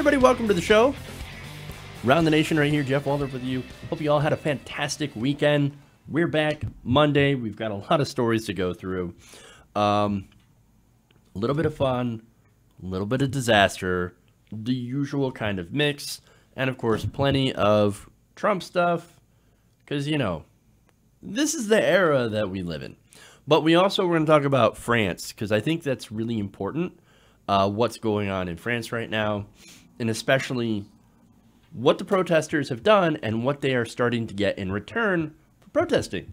everybody, welcome to the show. Round the Nation right here, Jeff Waldorf with you. Hope you all had a fantastic weekend. We're back Monday. We've got a lot of stories to go through. A little bit of fun, a little bit of disaster, the usual kind of mix, and of course, plenty of Trump stuff, because, you know, this is the era that we live in. But we also we're going to talk about France, because I think that's really important, what's going on in France right now, and especially what the protesters have done and what they are starting to get in return for protesting.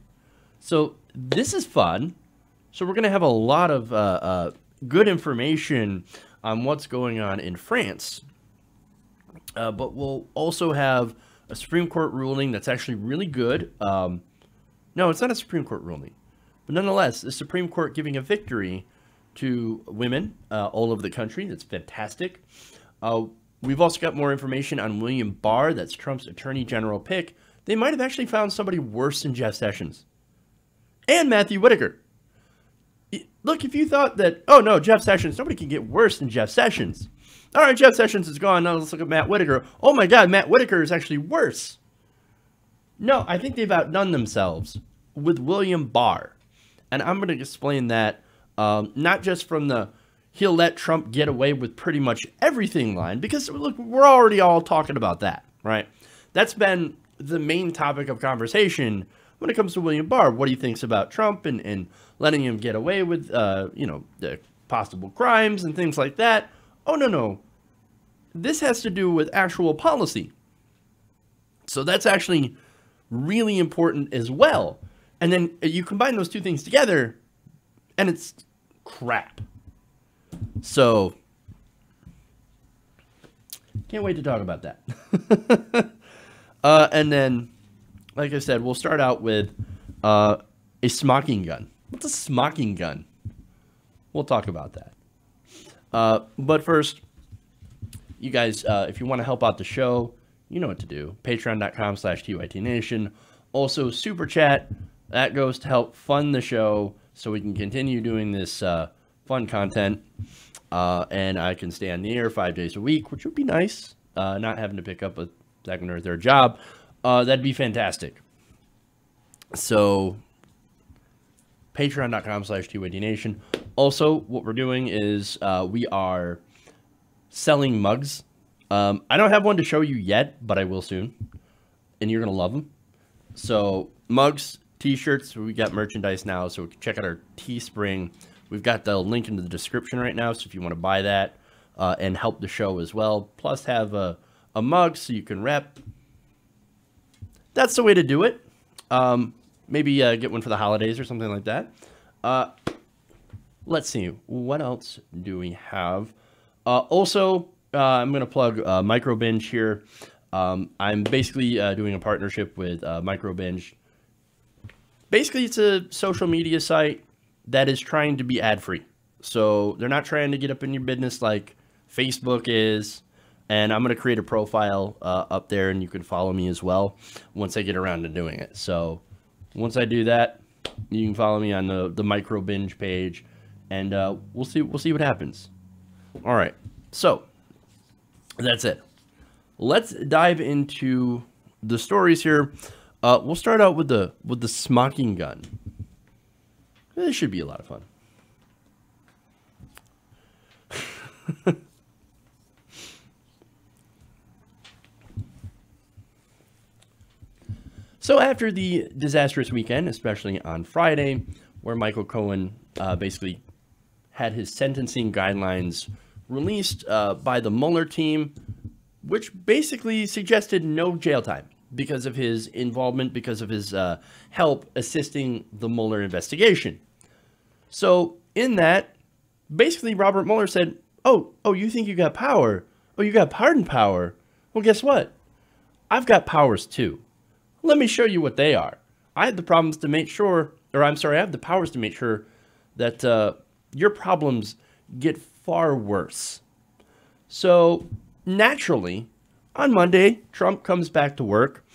So this is fun. So we're going to have a lot of good information on what's going on in France. But we'll also have a Supreme Court ruling that's actually really good. No, it's not a Supreme Court ruling. But nonetheless, the Supreme Court giving a victory to women all over the country. That's fantastic. We've also got more information on William Barr, that's Trump's attorney general pick. They might have actually found somebody worse than Jeff Sessions. And Matthew Whitaker. Look, if you thought that, oh no, Jeff Sessions, nobody can get worse than Jeff Sessions. All right, Jeff Sessions is gone. Now let's look at Matt Whitaker. Oh my God, Matt Whitaker is actually worse. No, I think they've outdone themselves with William Barr. And I'm going to explain that, not just from the he'll let Trump get away with pretty much everything line, because look, we're already all talking about that, right? That's been the main topic of conversation when it comes to William Barr, what he thinks about Trump and letting him get away with, you know, the possible crimes and things like that. Oh, no. This has to do with actual policy. So that's actually really important as well. And then you combine those two things together, and it's crap. So, can't wait to talk about that. And then, like I said, we'll start out with a smoking gun. What's a smoking gun? We'll talk about that. But first, you guys, if you want to help out the show, you know what to do. Patreon.com/TYTNation. Also, Super Chat. That goes to help fund the show so we can continue doing this fun content. And I can stay on the air 5 days a week, which would be nice. Not having to pick up a second or third job. That'd be fantastic. So, patreon.com/TYTNation. Also, what we're doing is we are selling mugs. I don't have one to show you yet, but I will soon. And you're going to love them. So, mugs, t-shirts, we got merchandise now, so check out our Teespring. We've got the link in the description right now, so if you want to buy that and help the show as well, plus have a mug so you can rep. That's the way to do it. Maybe get one for the holidays or something like that. Let's see. What else do we have? Also, I'm going to plug Microbinge here. I'm basically doing a partnership with Microbinge. Basically, it's a social media site that is trying to be ad-free. So they're not trying to get up in your business like Facebook is. And I'm going to create a profile up there, and you can follow me as well once I get around to doing it. So once I do that, you can follow me on the Microbinge page, and we'll see what happens. All right, so that's it. Let's dive into the stories here. We'll start out with the smoking gun. This should be a lot of fun. So after the disastrous weekend, especially on Friday, where Michael Cohen basically had his sentencing guidelines released by the Mueller team, which basically suggested no jail time because of his involvement, because of his help assisting the Mueller investigation. So in that, basically Robert Mueller said, oh, you think you got power? Oh, you got pardon power? Well, guess what? I've got powers too. Let me show you what they are. I have the problems to make sure, or I'm sorry, I have the powers to make sure that your problems get far worse. So naturally, on Monday, Trump comes back to work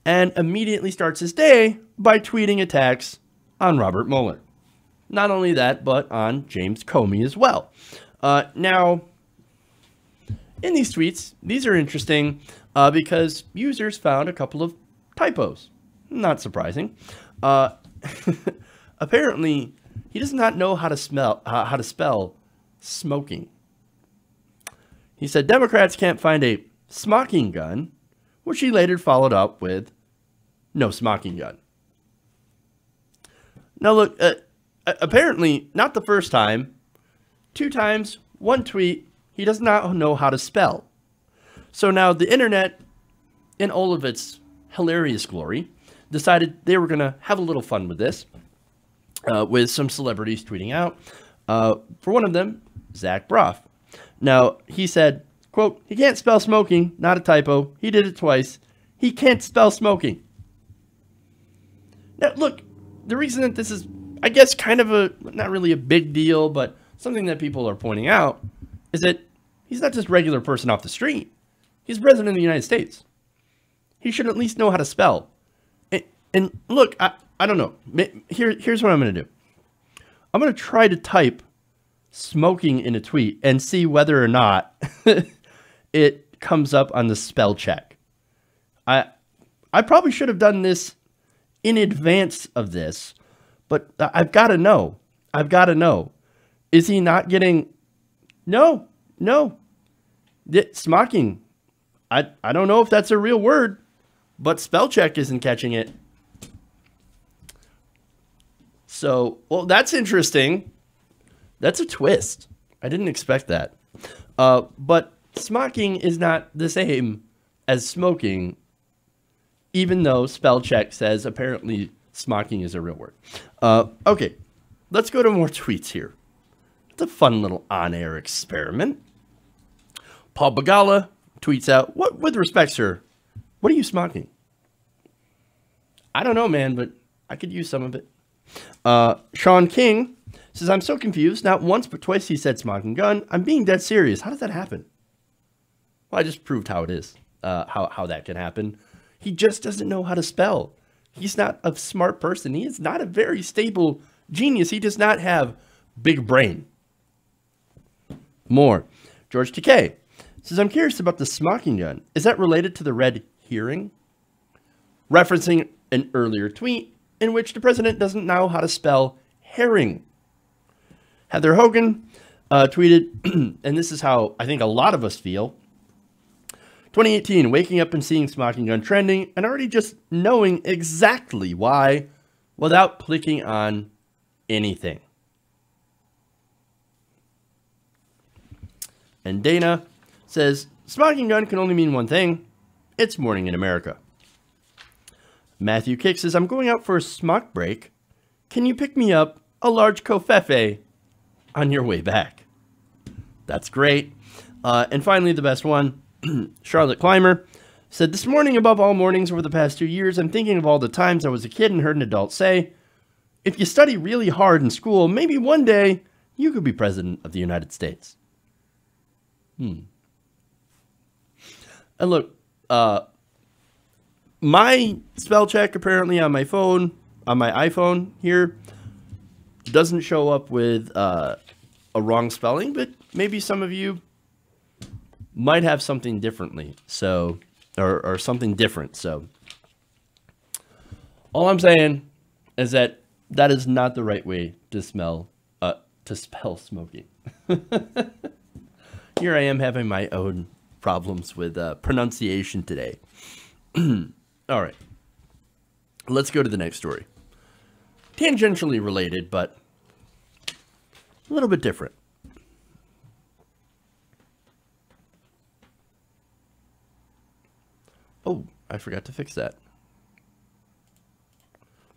and immediately starts his day by tweeting attacks on Robert Mueller. Not only that, but on James Comey as well. Now, in these tweets, these are interesting because users found a couple of typos. Not surprising. Apparently, he does not know how to spell smoking. He said Democrats can't find a smocking gun, which he later followed up with no smocking gun. Now look, apparently not the first time, 2 times, 1 tweet, he does not know how to spell. So now the internet, in all of its hilarious glory, decided they were going to have a little fun with this, with some celebrities tweeting out. For one of them, Zach Braff. Now, he said, quote, he can't spell smoking, not a typo. He did it twice. He can't spell smoking. Now, look, the reason that this is, I guess, kind of not really a big deal, but something that people are pointing out is that he's not just a regular person off the street. He's president of the United States. He should at least know how to spell. And look, I don't know. Here's what I'm going to do. I'm going to try to type smoking in a tweet and see whether or not it comes up on the spell check. I probably should have done this in advance of this, but I've got to know. I've got to know. Is he not getting... No. Smocking. I don't know if that's a real word, but spell check isn't catching it. So, well, that's interesting. That's a twist. I didn't expect that. But smocking is not the same as smoking, even though spell check says apparently smocking is a real word. Okay, let's go to more tweets here. It's a fun little on-air experiment. Paul Bagala tweets out, with respect, sir, what are you smocking? I don't know, man, but I could use some of it. Sean King says, I'm so confused. Not once, but twice he said smocking gun. I'm being dead serious. How does that happen? Well, I just proved how it is, how that can happen. He just doesn't know how to spell. He's not a smart person. He is not a very stable genius. He does not have big brain. More. George TK says, I'm curious about the smocking gun. Is that related to the red herring? Referencing an earlier tweet in which the president doesn't know how to spell herring. Heather Hogan tweeted, and this is how I think a lot of us feel. 2018, waking up and seeing smocking gun trending and already just knowing exactly why without clicking on anything. And Dana says, smocking gun can only mean one thing. It's morning in America. Matthew Kick says, I'm going out for a smock break. Can you pick me up a large covfefe on your way back? That's great. And finally, the best one, Charlotte Clymer said, this morning, above all mornings over the past 2 years, I'm thinking of all the times I was a kid and heard an adult say, if you study really hard in school, maybe one day you could be president of the United States. And look, my spell check apparently on my phone, on my iPhone here, doesn't show up with a wrong spelling, but maybe some of you might have something differently, so, or something different. So all I'm saying is that that is not the right way to spell smoking. Here I am having my own problems with pronunciation today. All right, let's go to the next story. Tangentially related, but a little bit different. Oh, I forgot to fix that.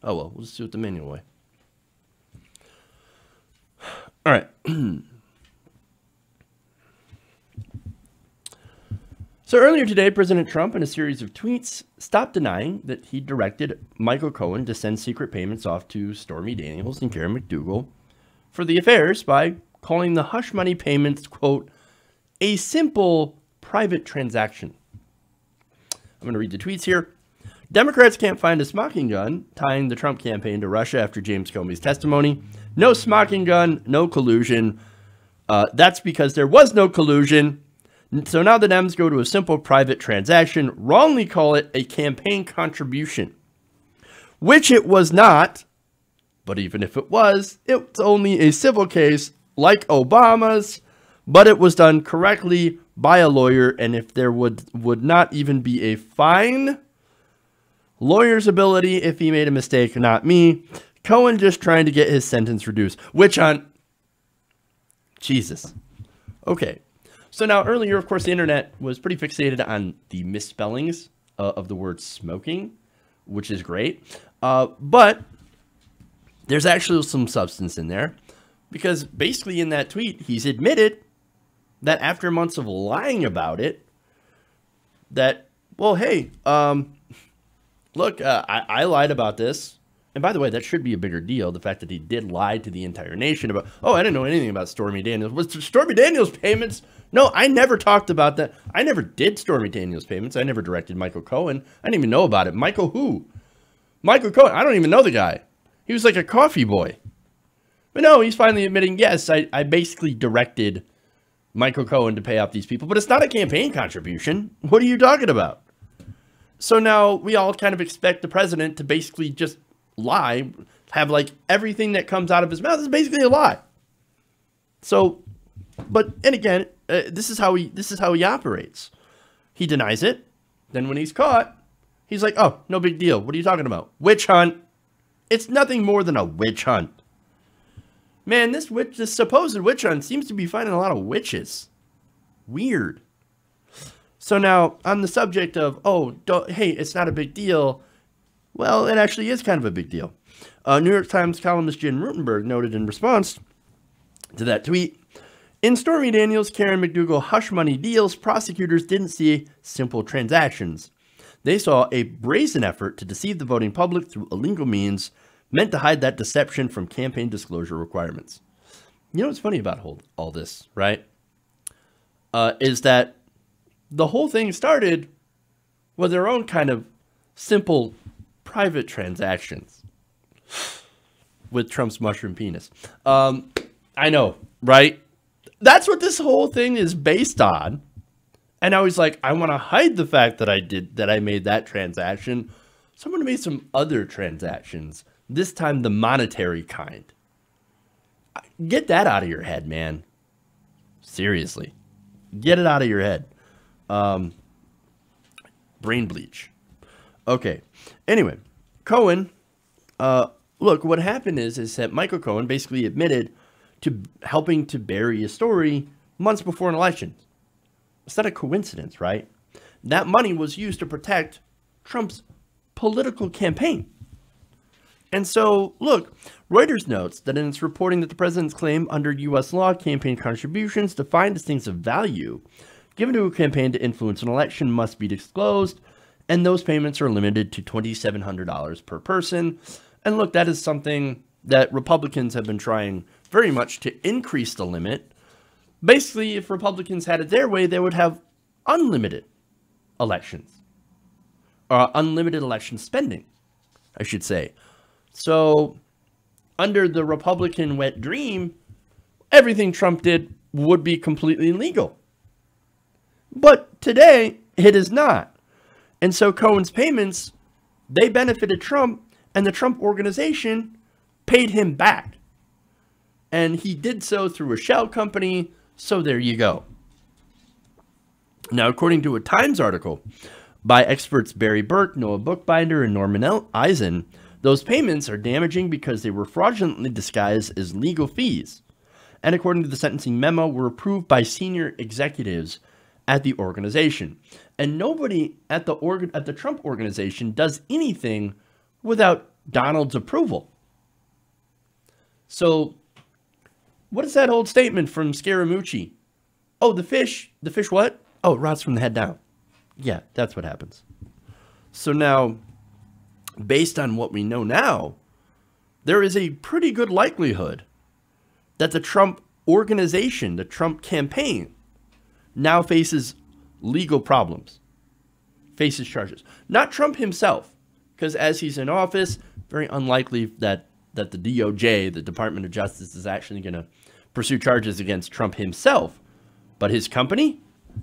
Oh well, we'll just do it the manual way. All right. So earlier today, President Trump, in a series of tweets, stopped denying that he directed Michael Cohen to send secret payments off to Stormy Daniels and Karen McDougal for the affairs by calling the hush money payments, quote, a simple private transaction. I'm going to read the tweets here. Democrats can't find a smocking gun tying the Trump campaign to Russia after James Comey's testimony. No smocking gun, no collusion. That's because there was no collusion. So now the Dems go to a simple private transaction, wrongly call it a campaign contribution, which it was not. But even if it was, it's only a civil case like Obama's, but it was done correctly by a lawyer. And if there would not even be a fine, lawyer's ability if he made a mistake, not me. Cohen just trying to get his sentence reduced. Witch hunt. Jesus. Okay. So now earlier, of course, the internet was pretty fixated on the misspellings of the word smoking, which is great. But there's actually some substance in there, because basically in that tweet, he's admitted that after months of lying about it, that, well, hey, look, I lied about this. And by the way, that should be a bigger deal. The fact that he did lie to the entire nation about, oh, I didn't know anything about Stormy Daniels. Was Stormy Daniels payments? No, I never talked about that. I never did Stormy Daniels payments. I never directed Michael Cohen. I didn't even know about it. Michael who? Michael Cohen. I don't even know the guy. He was like a coffee boy. But no, he's finally admitting, yes, I basically directed Michael Cohen to pay off these people. But it's not a campaign contribution. What are you talking about? So now we all kind of expect the president to basically just lie, have like everything that comes out of his mouth is basically a lie. So, but, and again, this is how he operates. He denies it. Then when he's caught, he's like, oh, no big deal. What are you talking about? Witch hunt. It's nothing more than a witch hunt. Man, this supposed witch hunt seems to be finding a lot of witches. Weird. So now, on the subject of, hey, it's not a big deal. Well, it actually is kind of a big deal. New York Times columnist Jen Rutenberg noted in response to that tweet, in Stormy Daniels, Karen McDougal hush money deals, prosecutors didn't see simple transactions. They saw a brazen effort to deceive the voting public through illegal means meant to hide that deception from campaign disclosure requirements. You know what's funny about all this, right? Is that the whole thing started with their own kind of simple private transactions with Trump's mushroom penis. I know, right? That's what this whole thing is based on. And now he's like, I want to hide the fact that I made that transaction. So I'm going to make some other transactions, this time the monetary kind. Get that out of your head, man. Seriously. Get it out of your head. Brain bleach. Okay. Anyway, Cohen, look, what happened is that Michael Cohen basically admitted to helping to bury a story months before an election. It's not a coincidence, right? That money was used to protect Trump's political campaign. And so, look, Reuters notes that in its reporting that the president's claim under U.S. law, campaign contributions defined as things of value given to a campaign to influence an election must be disclosed, and those payments are limited to $2,700 per person. And look, that is something that Republicans have been trying very much to increase the limit. Basically, if Republicans had it their way, they would have unlimited elections. Or unlimited election spending, I should say. So, under the Republican wet dream, everything Trump did would be completely legal. But today, it is not. And so Cohen's payments, they benefited Trump, and the Trump organization paid him back. And he did so through a shell company, so there you go. Now, according to a Times article by experts Barry Burke, Noah Bookbinder, and Norman Eisen, those payments are damaging because they were fraudulently disguised as legal fees. And according to the sentencing memo, were approved by senior executives at the organization. And nobody at the Trump organization does anything without Donald's approval. So, what is that old statement from Scaramucci? Oh, the fish what? Oh, it rots from the head down. Yeah, that's what happens. So now, based on what we know now, there is a pretty good likelihood that the Trump organization, the Trump campaign, now faces legal problems, faces charges. Not Trump himself, because as he's in office, very unlikely that the DOJ, the Department of Justice, is actually going to pursue charges against Trump himself. But his company,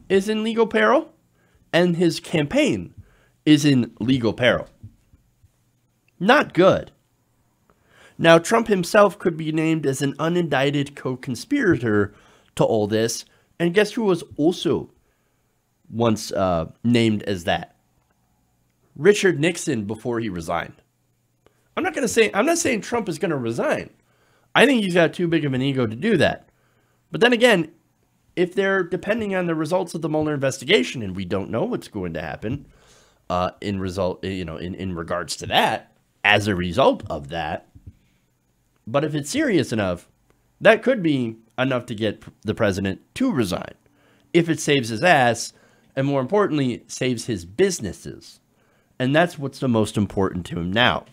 is in legal peril, and his campaign is in legal peril. Not good. Now, Trump himself could be named as an unindicted co-conspirator to all this, and guess who was also once named as that? Richard Nixon before he resigned. I'm not saying Trump is going to resign. I think he's got too big of an ego to do that. But then again, if they're depending on the results of the Mueller investigation, and we don't know what's going to happen in regards to that, as a result of that, but if it's serious enough, that could be enough to get the president to resign. If it saves his ass, and more importantly, saves his businesses. And that's what's the most important to him now.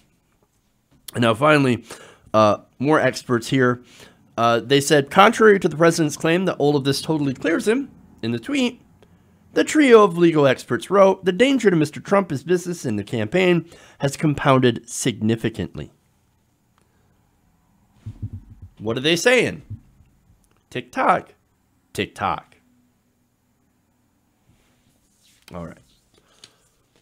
And now finally, more experts here. They said, contrary to the president's claim that all of this totally clears him, in the tweet, the trio of legal experts wrote, the danger to Mr. Trump, his business, and the campaign has compounded significantly. What are they saying? Tick-tock. Tick-tock. All right.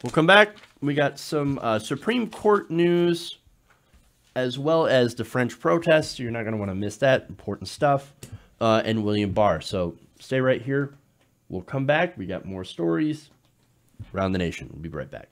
We'll come back. We got some Supreme Court news, as well as the French protests. You're not going to want to miss that. Important stuff. And William Barr. So stay right here. We'll come back. We got more stories around the nation. We'll be right back.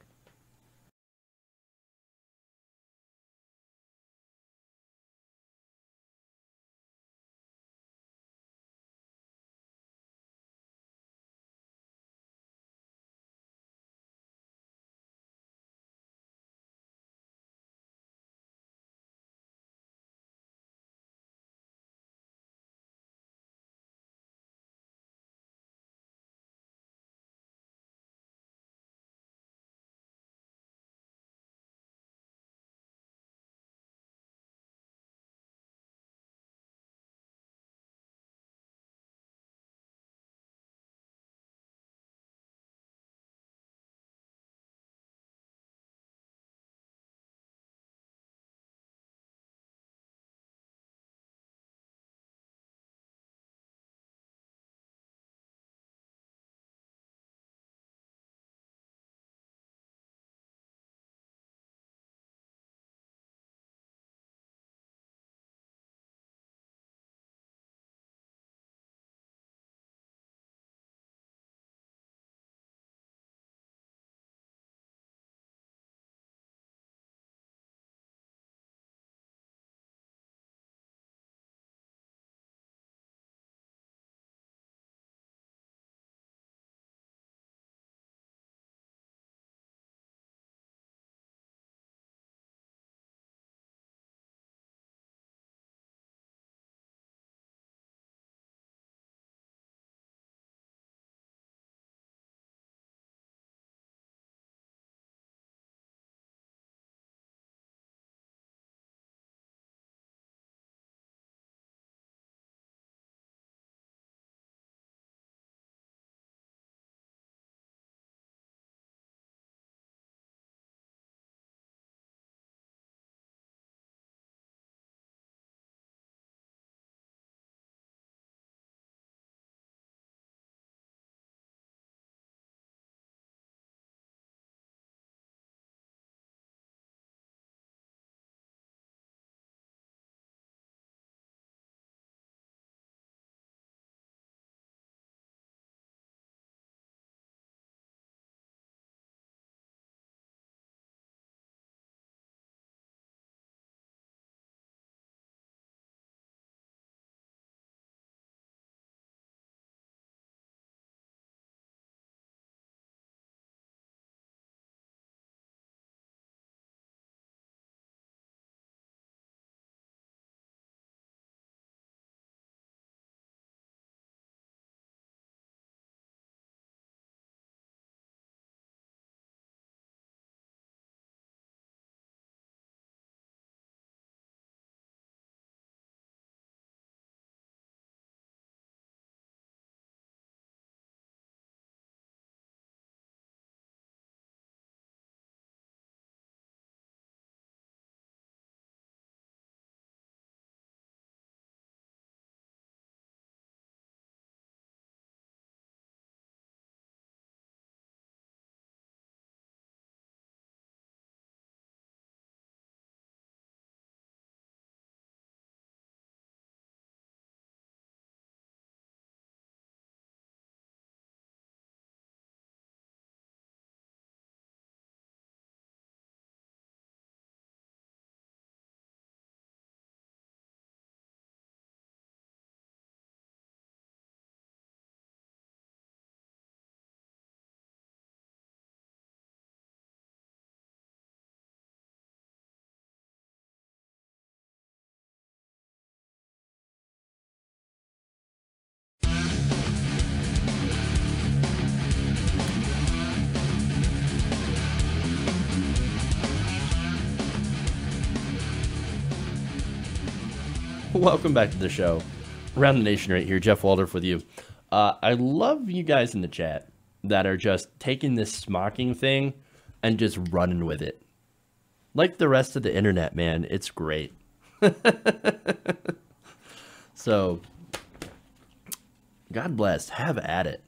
Welcome back to the show. Around the Nation right here. Jeff Waldorf with you. I love you guys in the chat that are just taking this smocking thing and just running with it. Like the rest of the internet, man. It's great. So, God bless. Have at it.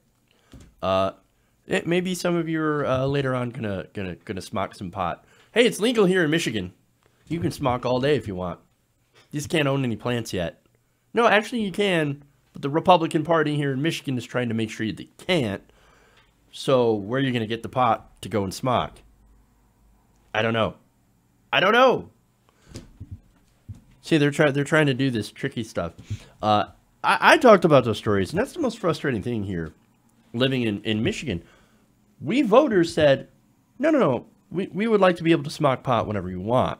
Maybe some of you are later on gonna smock some pot. Hey, it's legal here in Michigan. You can smock all day if you want. You just can't own any plants yet. No, actually you can, but the Republican Party here in Michigan is trying to make sure that you can't. So where are you going to get the pot to go and smock? I don't know. See, they're trying to do this tricky stuff. I talked about those stories, and that's the most frustrating thing here, living in Michigan. We voters said, no, we would like to be able to smoke pot whenever you want.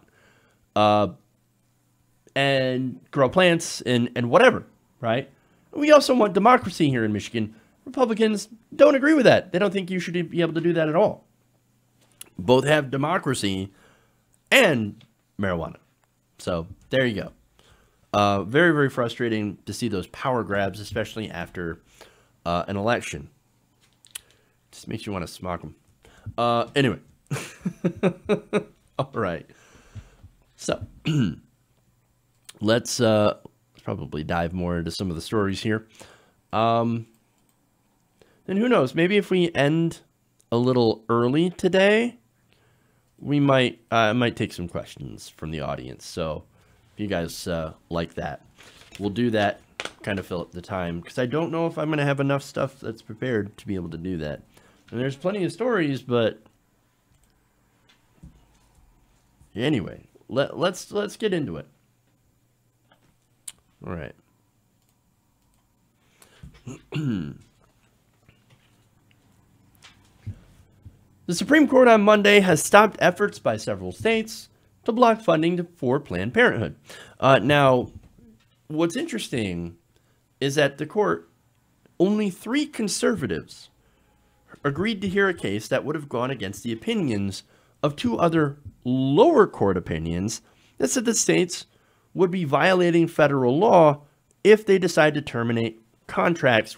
And grow plants and whatever, right? We also want democracy here in Michigan. Republicans don't agree with that. They don't think you should be able to do that at all. Both have democracy and marijuana. So there you go. Very, very frustrating to see those power grabs, especially after an election. Just makes you want to smoke them. Anyway. All right. So let's probably dive more into some of the stories here. And who knows, maybe if we end a little early today, we might take some questions from the audience. So if you guys like that, we'll do that, kind of fill up the time, because I don't know if I'm going to have enough stuff that's prepared to be able to do that. And there's plenty of stories, but anyway, let's get into it. All right. The Supreme Court on Monday has stopped efforts by several states to block funding for Planned Parenthood. Now, what's interesting is that the court, only 3 conservatives agreed to hear a case that would have gone against the opinions of 2 other lower court opinions that said the states would be violating federal law if they decide to terminate contracts,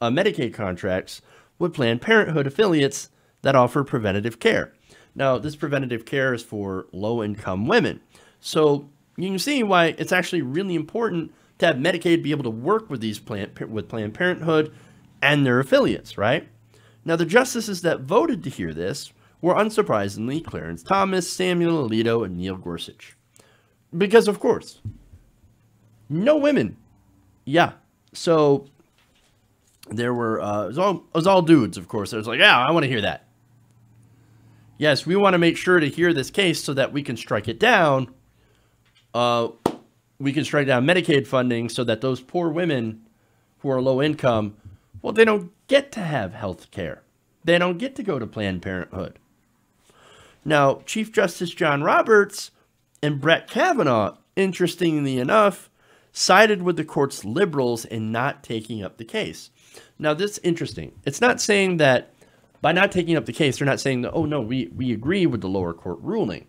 Medicaid contracts, with Planned Parenthood affiliates that offer preventative care. Now, this preventative care is for low-income women. So you can see why it's actually really important to have Medicaid be able to work with Planned Parenthood and their affiliates, right? Now, the justices that voted to hear this were unsurprisingly Clarence Thomas, Samuel Alito, and Neil Gorsuch. Because, of course, no women. Yeah. So there were, it was all dudes, of course. I was like, yeah, I want to hear that. Yes, we want to make sure to hear this case so that we can strike it down. We can strike down Medicaid funding so that those poor women who are low income, well, they don't get to have health care. They don't get to go to Planned Parenthood. Now, Chief Justice John Roberts and Brett Kavanaugh, interestingly enough, sided with the court's liberals in not taking up the case. Now, this is interesting. It's not saying that by not taking up the case, they're not saying that, oh, no, we agree with the lower court ruling,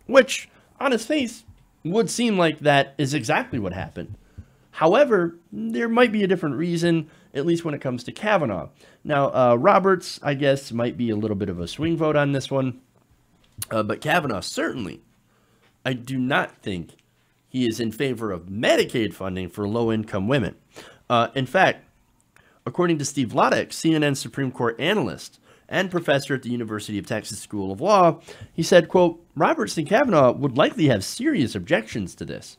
which on its face would seem like that is exactly what happened. However, there might be a different reason, at least when it comes to Kavanaugh. Now, Roberts, I guess, might be a little bit of a swing vote on this one, but Kavanaugh certainly. I do not think he is in favor of Medicaid funding for low-income women. In fact, according to Steve Lodek, CNN Supreme Court analyst and professor at the University of Texas School of Law, he said, quote, Roberts and Kavanaugh would likely have serious objections to this.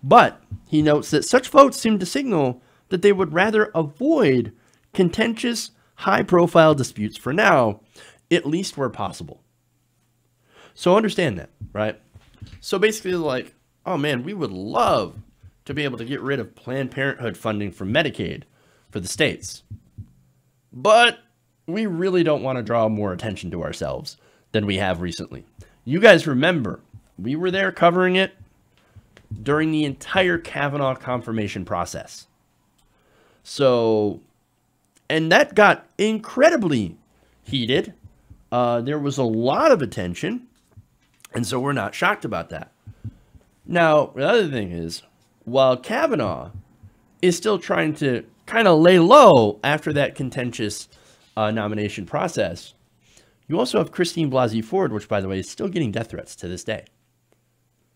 But he notes that such votes seem to signal that they would rather avoid contentious, high-profile disputes for now, at least where possible. So understand that, right? So basically, like, oh man, we would love to be able to get rid of Planned Parenthood funding for Medicaid for the states. But we really don't want to draw more attention to ourselves than we have recently. You guys remember, we were there covering it during the entire Kavanaugh confirmation process. So, and that got incredibly heated. There was a lot of attention. And so we're not shocked about that. Now, the other thing is, while Kavanaugh is still trying to kind of lay low after that contentious nomination process, you also have Christine Blasey Ford, which, by the way, is still getting death threats to this day.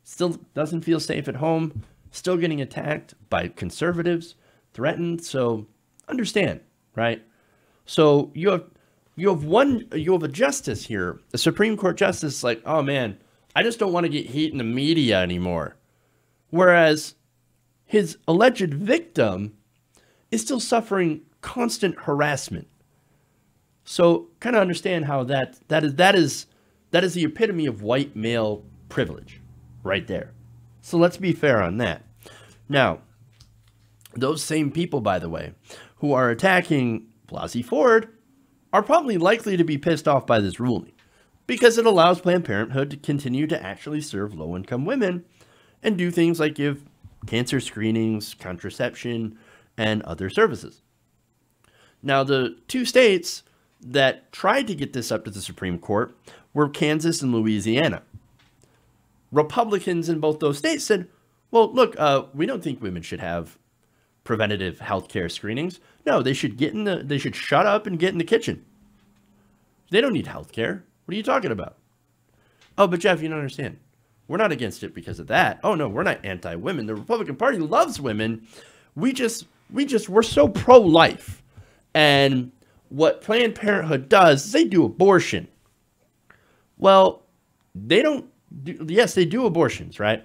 Still doesn't feel safe at home, still getting attacked by conservatives, threatened. So understand, right? So you have a justice here, a Supreme Court justice, like, oh man, I just don't want to get heat in the media anymore. Whereas his alleged victim is still suffering constant harassment. So kind of understand how that is the epitome of white male privilege right there. So let's be fair on that. Now, those same people, by the way, who are attacking Blasey Ford are probably likely to be pissed off by this ruling because it allows Planned Parenthood to continue to actually serve low-income women and do things like give cancer screenings, contraception, and other services. Now, the two states that tried to get this up to the Supreme Court were Kansas and Louisiana. Republicans in both those states said, well, look, we don't think women should have preventative health care screenings. No, they should shut up and get in the kitchen. They don't need health care. What are you talking about? Oh, but Jeff, you don't understand. We're not against it because of that. Oh no, we're not anti-women. The Republican Party loves women. We're so pro-life. And what Planned Parenthood does is they do abortion. Well, yes, they do abortions, right?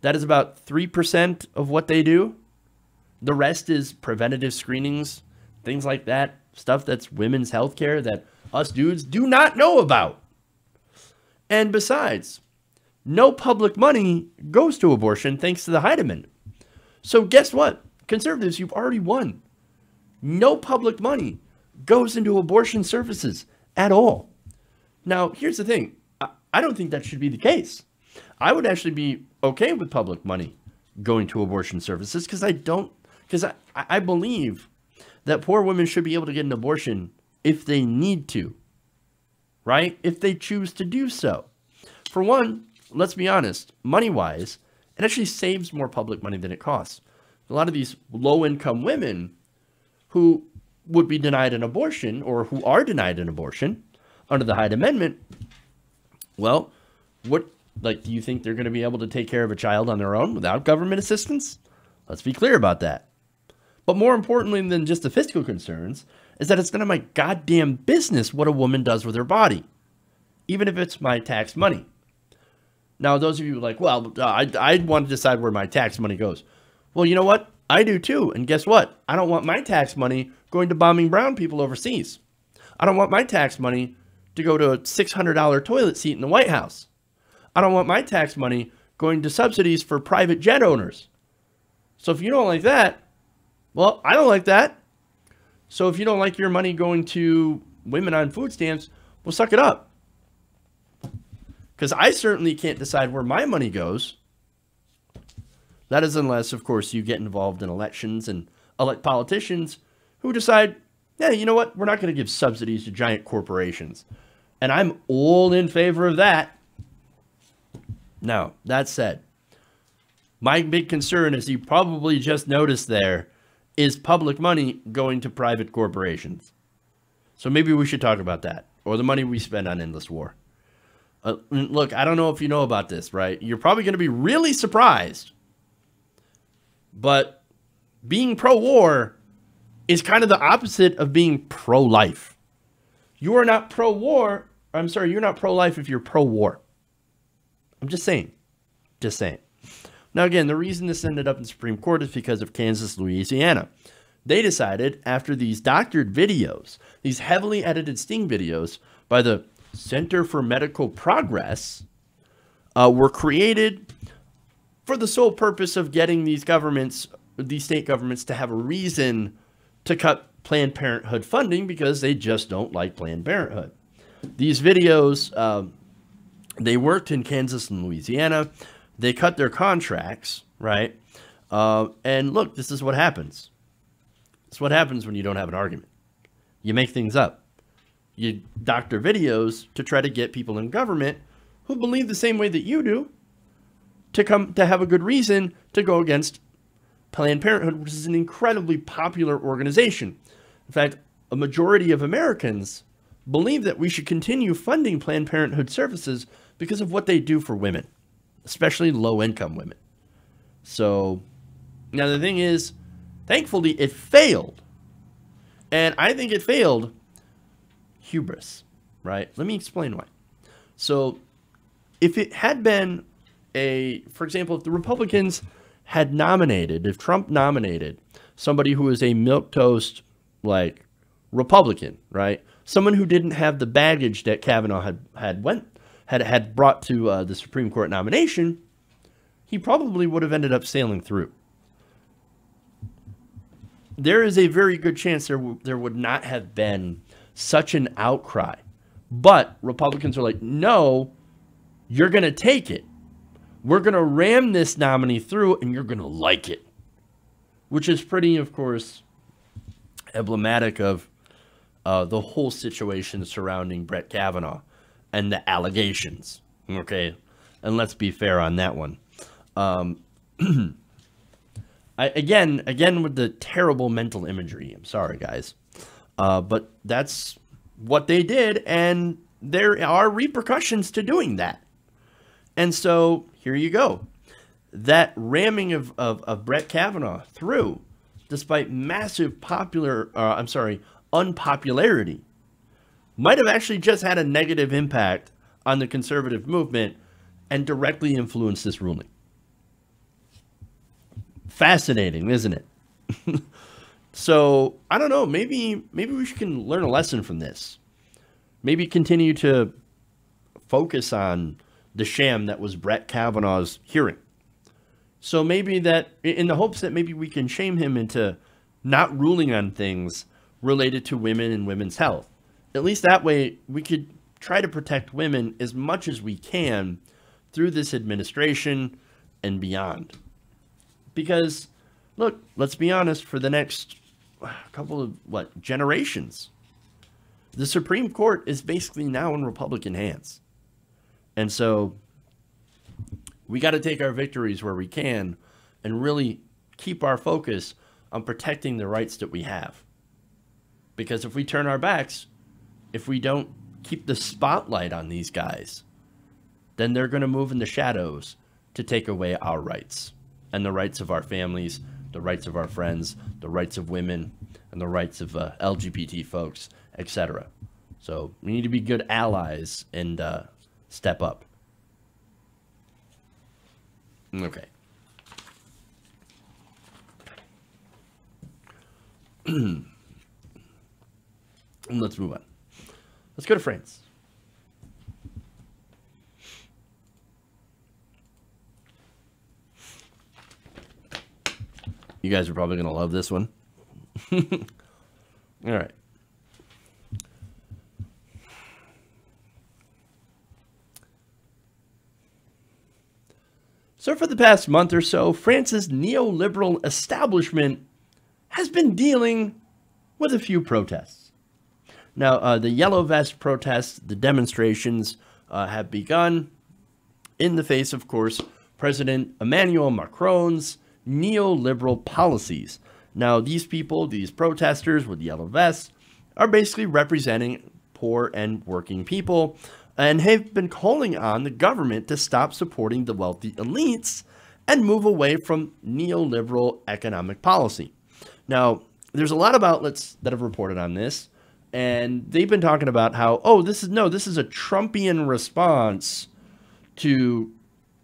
That is about 3% of what they do. The rest is preventative screenings, things like that, stuff that's women's health care that us dudes do not know about. And besides, no public money goes to abortion thanks to the Hyde Amendment. So guess what? Conservatives, you've already won. No public money goes into abortion services at all. Now, here's the thing. I don't think that should be the case. I would actually be okay with public money going to abortion services because I believe that poor women should be able to get an abortion if they need to, right? If they choose to do so. For one, let's be honest, money-wise, it actually saves more public money than it costs. A lot of these low-income women who would be denied an abortion or who are denied an abortion under the Hyde Amendment, well, do you think they're going to be able to take care of a child on their own without government assistance? Let's be clear about that. But more importantly than just the fiscal concerns is that it's none of my goddamn business what a woman does with her body, even if it's my tax money. Now, those of you like, well, I want to decide where my tax money goes. Well, you know what? I do too. And guess what? I don't want my tax money going to bombing brown people overseas. I don't want my tax money to go to a $600 toilet seat in the White House. I don't want my tax money going to subsidies for private jet owners. So if you don't like that, well, I don't like that. So if you don't like your money going to women on food stamps, well, suck it up. Because I certainly can't decide where my money goes. That is unless, of course, you get involved in elections and elect politicians who decide, yeah, you know what? We're not going to give subsidies to giant corporations. And I'm all in favor of that. Now, that said, my big concern, as you probably just noticed there, is public money going to private corporations. So maybe we should talk about that, or the money we spend on endless war. Look, I don't know if you know about this, right? You're probably going to be really surprised. But being pro-war is kind of the opposite of being pro-life. You are not pro-war. I'm sorry, you're not pro-life if you're pro-war. I'm just saying. Just saying. Now, again, the reason this ended up in the Supreme Court is because of Kansas, Louisiana. They decided after these doctored videos, these heavily edited sting videos by the Center for Medical Progress were created for the sole purpose of getting these state governments to have a reason to cut Planned Parenthood funding because they just don't like Planned Parenthood. These videos, they worked in Kansas and Louisiana. They cut their contracts, right? And look, this is what happens. It's what happens when you don't have an argument. You make things up. You doctor videos to try to get people in government who believe the same way that you do to have a good reason to go against Planned Parenthood, which is an incredibly popular organization. In fact, a majority of Americans believe that we should continue funding Planned Parenthood services because of what they do for women, especially low-income women. So, now the thing is, thankfully, it failed. And I think it failed hubris, right? Let me explain why. So, if it had been for example, if the Republicans had nominated, if Trump nominated somebody who is a milquetoast, like, Republican, right? Someone who didn't have the baggage that Kavanaugh had brought to the Supreme Court nomination, he probably would have ended up sailing through. There is a very good chance there would not have been such an outcry. But Republicans are like, no, you're going to take it. We're going to ram this nominee through, and you're going to like it. Which is pretty, of course, emblematic of the whole situation surrounding Brett Kavanaugh and the allegations. Okay? And let's be fair on that one. Again with the terrible mental imagery. I'm sorry, guys. But that's what they did, and there are repercussions to doing that. And so, here you go. That ramming of Brett Kavanaugh through, despite massive unpopularity, might have actually just had a negative impact on the conservative movement and directly influenced this ruling. Fascinating, isn't it? So, I don't know, maybe we can learn a lesson from this. Maybe continue to focus on the sham that was Brett Kavanaugh's hearing. So maybe that, in the hopes that maybe we can shame him into not ruling on things related to women and women's health. At least that way, we could try to protect women as much as we can through this administration and beyond. Because, look, let's be honest, for the next couple of, generations, the Supreme Court is basically now in Republican hands. And so we got to take our victories where we can and really keep our focus on protecting the rights that we have. Because if we turn our backs, if we don't keep the spotlight on these guys, then they're going to move in the shadows to take away our rights and the rights of our families, the rights of our friends, the rights of women, and the rights of LGBT folks, etc. So we need to be good allies and step up. Okay. Let's move on. Let's go to France. You guys are probably going to love this one. All right. So for the past month or so, France's neoliberal establishment has been dealing with a few protests. Now, the Yellow Vest protests, the demonstrations have begun in the face, of course, President Emmanuel Macron's neoliberal policies. Now, these people, these protesters with yellow vests, are basically representing poor and working people, and have been calling on the government to stop supporting the wealthy elites and move away from neoliberal economic policy. Now, there's a lot of outlets that have reported on this, and they've been talking about how, this is a Trumpian response to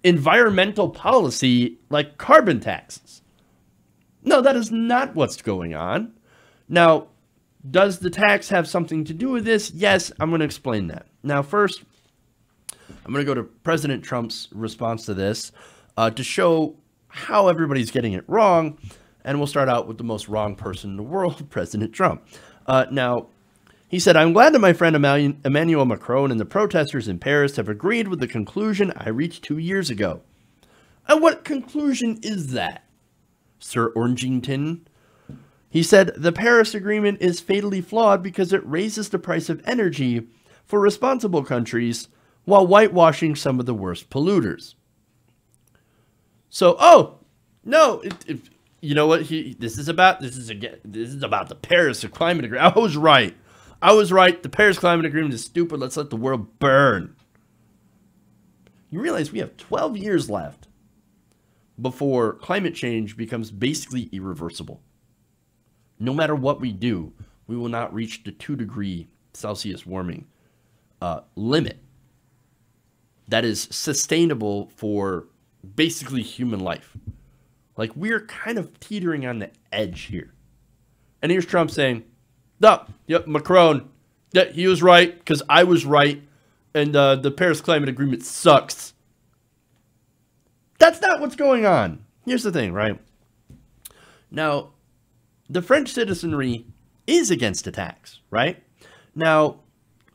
environmental policy like carbon taxes. No, that is not what's going on. Now, does the tax have something to do with this? Yes, I'm going to explain that. Now, first, I'm going to go to President Trump's response to this to show how everybody's getting it wrong. And we'll start out with the most wrong person in the world, President Trump. Now, he said, "I'm glad that my friend Emmanuel Macron and the protesters in Paris have agreed with the conclusion I reached 2 years ago." And what conclusion is that, Sir Orangington? He said, "The Paris Agreement is fatally flawed because it raises the price of energy for responsible countries while whitewashing some of the worst polluters." So, oh no, you know what? This is about the Paris Climate Agreement. I was right. I was right. The Paris Climate Agreement is stupid. Let's let the world burn. You realize we have 12 years left before climate change becomes basically irreversible. No matter what we do, we will not reach the 2 degree Celsius warming limit that is sustainable for basically human life. Like, we're kind of teetering on the edge here. And here's Trump saying, no, yep, Macron, yeah, he was right because I was right, and the Paris Climate Agreement sucks. That's not what's going on. Here's the thing, right? Now, the French citizenry is against a tax, right? Now,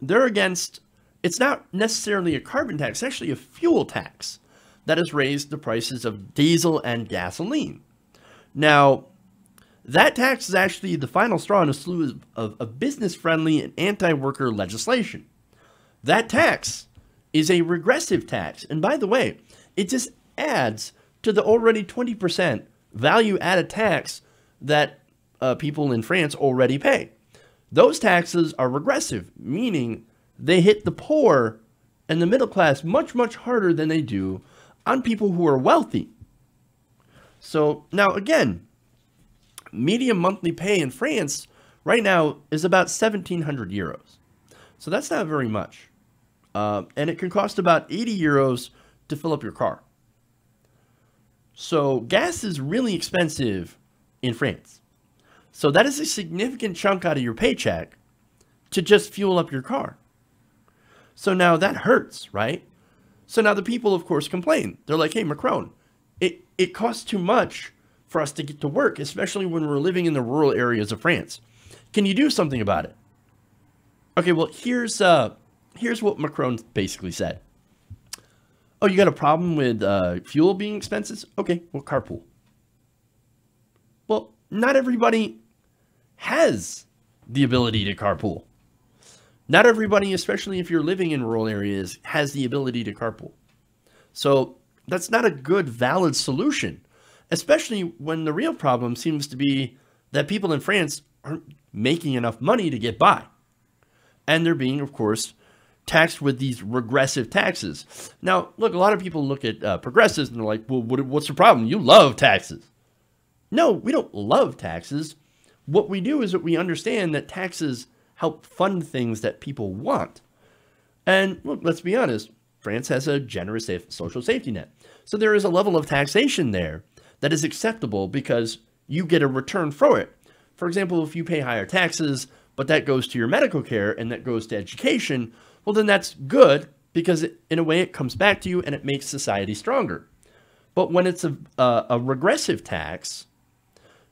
they're against, it's not necessarily a carbon tax, it's actually a fuel tax that has raised the prices of diesel and gasoline. Now, that tax is actually the final straw in a slew of business-friendly and anti-worker legislation. That tax is a regressive tax. And by the way, it just adds to the already 20% value-added tax that people in France already pay. Those taxes are regressive, meaning they hit the poor and the middle class much, much harder than they do on people who are wealthy. So now again, median monthly pay in France right now is about 1,700 euros. So that's not very much. And it can cost about 80 euros to fill up your car. So gas is really expensive in France. So that is a significant chunk out of your paycheck to just fuel up your car. So now that hurts, right? So now the people, of course, complain. They're like, hey, Macron, it costs too much for us to get to work, especially when we're living in the rural areas of France. Can you do something about it? Okay, well, here's what Macron basically said. Oh, you got a problem with fuel being expensive? Okay, well, carpool. Well, not everybody has the ability to carpool. Not everybody, especially if you're living in rural areas, has the ability to carpool. So that's not a good, valid solution, especially when the real problem seems to be that people in France aren't making enough money to get by. And they're being, of course, taxed with these regressive taxes. Now, look, a lot of people look at progressives and they're like, well, what's the problem? You love taxes. No, we don't love taxes. What we do is that we understand that taxes help fund things that people want. And look, let's be honest, France has a generous social safety net. So there is a level of taxation there that is acceptable because you get a return for it. For example, if you pay higher taxes, but that goes to your medical care and that goes to education, well, then that's good because in a way it comes back to you and it makes society stronger. But when it's a regressive tax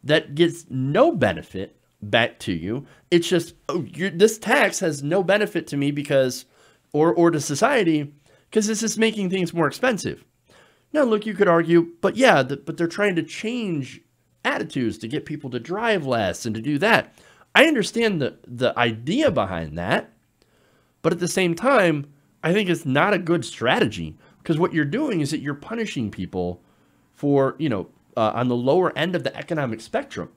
that gets no benefit back to you, it's just, oh, this tax has no benefit to me because, or to society, because this is making things more expensive. Now, look, you could argue, but yeah, but they're trying to change attitudes to get people to drive less and to do that. I understand the idea behind that, but at the same time, I think it's not a good strategy because what you're doing is that you're punishing people for, on the lower end of the economic spectrum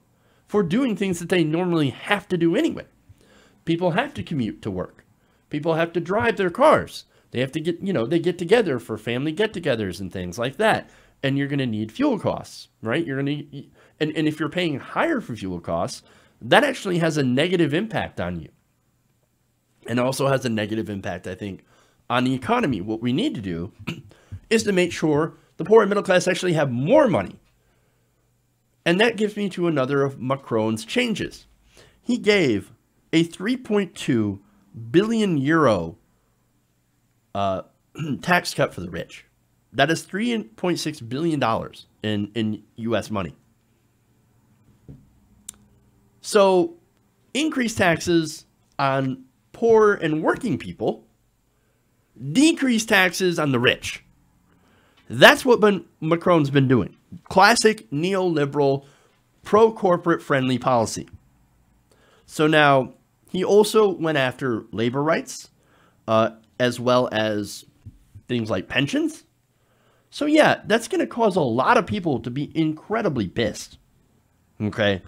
for doing things that they normally have to do anyway. People have to commute to work. People have to drive their cars. They have to get, they get together for family get-togethers and things like that. And you're going to need fuel costs, right? You're going to, and if you're paying higher for fuel costs, that actually has a negative impact on you. And also has a negative impact, I think, on the economy. What we need to do is to make sure the poor and middle class actually have more money. And that gives me to another of Macron's changes. He gave a 3.2 billion euro tax cut for the rich. That is $3.6 billion in US money. So increase taxes on poor and working people, decrease taxes on the rich. That's what Macron's been doing. Classic neoliberal, pro-corporate friendly policy. So now he also went after labor rights, as well as things like pensions. So yeah, that's going to cause a lot of people to be incredibly pissed. Okay?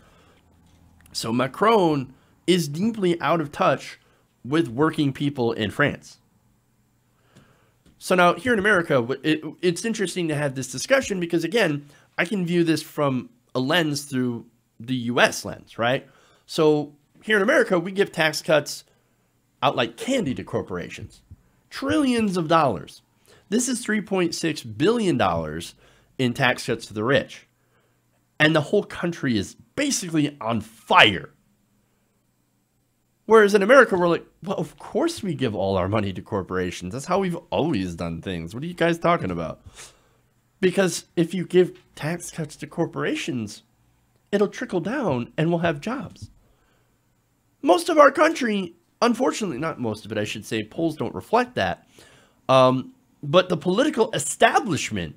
So Macron is deeply out of touch with working people in France. So now here in America, it's interesting to have this discussion because, again, I can view this from a lens through the U.S. lens, right? So here in America, we give tax cuts out like candy to corporations. Trillions of dollars. This is $3.6 billion in tax cuts to the rich. And the whole country is basically on fire. Whereas in America, we're like, well, of course we give all our money to corporations. That's how we've always done things. What are you guys talking about? Because if you give tax cuts to corporations, it'll trickle down and we'll have jobs. Most of our country, unfortunately, not most of it, I should say, polls don't reflect that. But the political establishment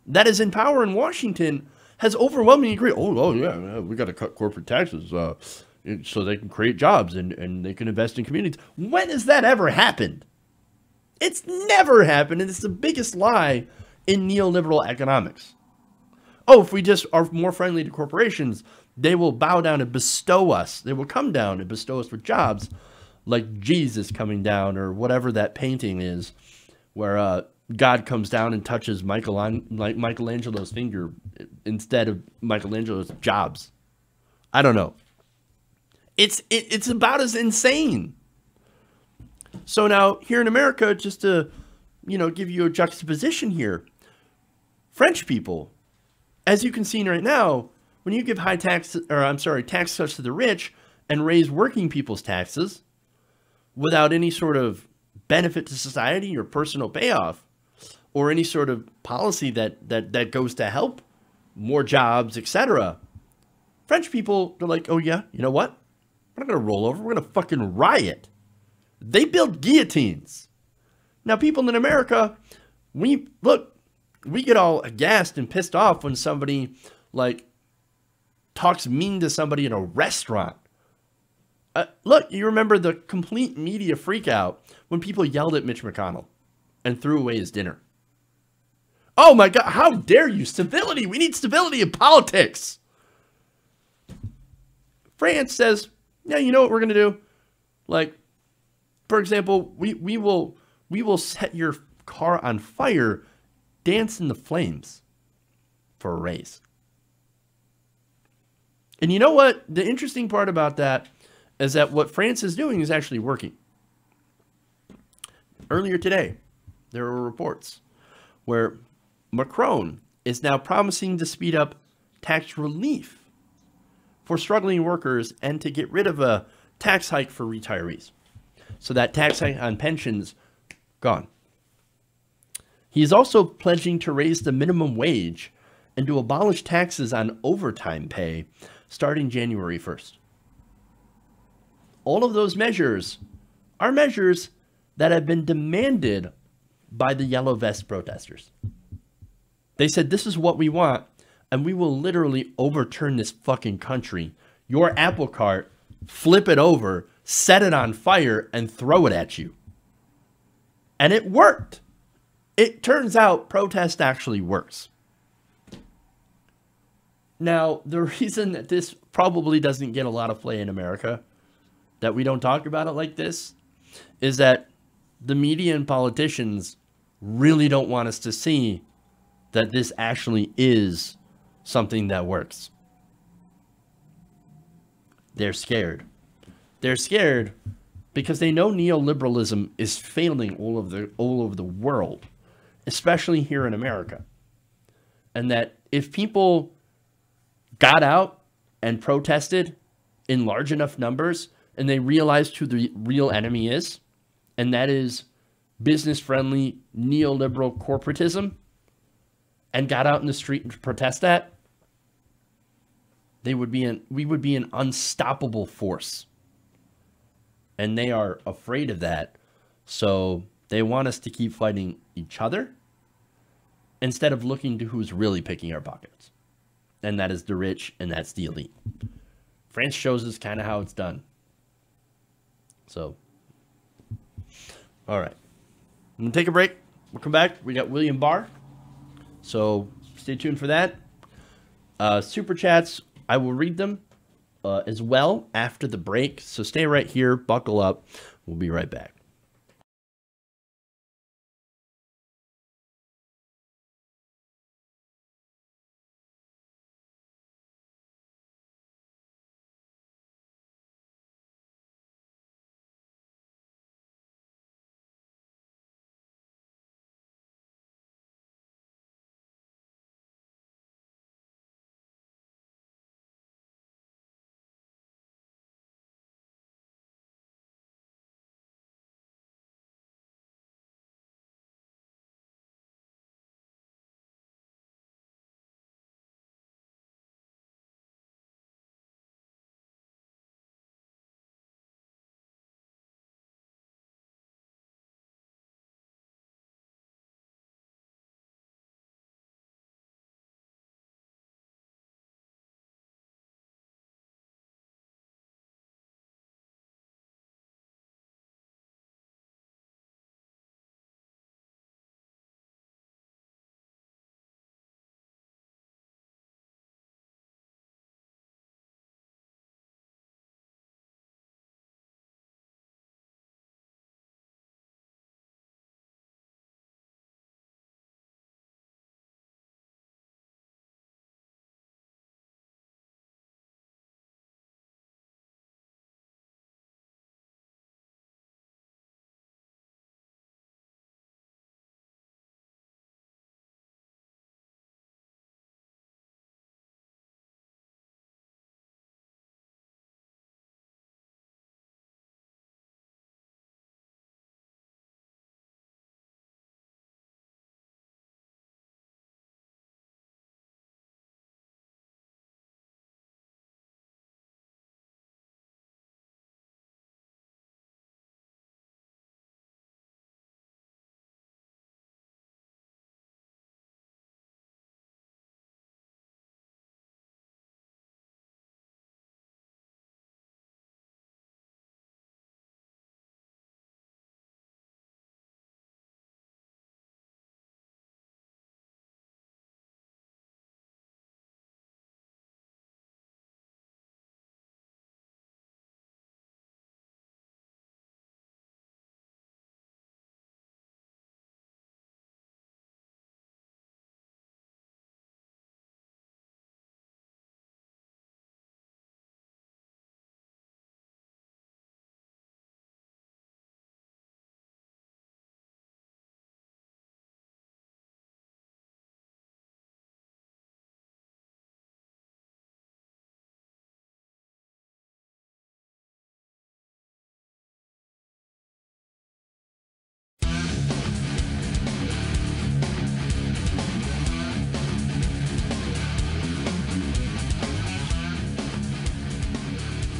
that is in power in Washington has overwhelmingly agreed, oh yeah, we got to cut corporate taxes so they can create jobs and they can invest in communities. When has that ever happened? It's never happened, and it's the biggest lie in neoliberal economics. Oh, if we just are more friendly to corporations, they will bow down and bestow us. They will come down and bestow us with jobs like Jesus coming down, or whatever that painting is where God comes down and touches Michelangelo's finger instead of Michelangelo's jobs. I don't know. It's about as insane. So now here in America, just to give you a juxtaposition here, French people, as you can see right now, when you give tax cuts to the rich and raise working people's taxes without any sort of benefit to society or personal payoff, or any sort of policy that goes to help more jobs, etc. French people, they're like, oh yeah, you know what? We're not going to roll over. We're going to fucking riot. They built guillotines. Now, people in America, we get all aghast and pissed off when somebody talks mean to somebody in a restaurant. Look, you remember the complete media freakout when people yelled at Mitch McConnell and threw away his dinner. Oh my God, how dare you? Stability. We need stability in politics. France says, yeah, you know what we're going to do? For example, we will set your car on fire, dance in the flames for a raise. And you know what? The interesting part about that is that what France is doing is actually working. Earlier today, there were reports where Macron is now promising to speed up tax relief for struggling workers and to get rid of a tax hike for retirees. So that tax hike on pensions, gone. He is also pledging to raise the minimum wage and to abolish taxes on overtime pay starting January 1st. All of those measures are measures that have been demanded by the Yellow Vest protesters. They said, this is what we want, and we will literally overturn this fucking country. Your apple cart, flip it over, set it on fire, and throw it at you. And it worked. It turns out protest actually works. Now, the reason that this probably doesn't get a lot of play in America, that we don't talk about it like this, is that the media and politicians really don't want us to see that this actually is something that works. They're scared. They're scared because they know neoliberalism is failing all over the world, especially here in America. And that if people got out and protested in large enough numbers and they realized who the real enemy is, and that is business-friendly neoliberal corporatism, and got out in the street and protest that, we would be an unstoppable force. And they are afraid of that. So they want us to keep fighting each other instead of looking to who's really picking our pockets. And that is the rich, and that's the elite. France shows us kind of how it's done. So, all right. I'm going to take a break. We'll come back. We got William Barr So stay tuned for that. Super chats, I will read them as well after the break. So stay right here, buckle up. We'll be right back.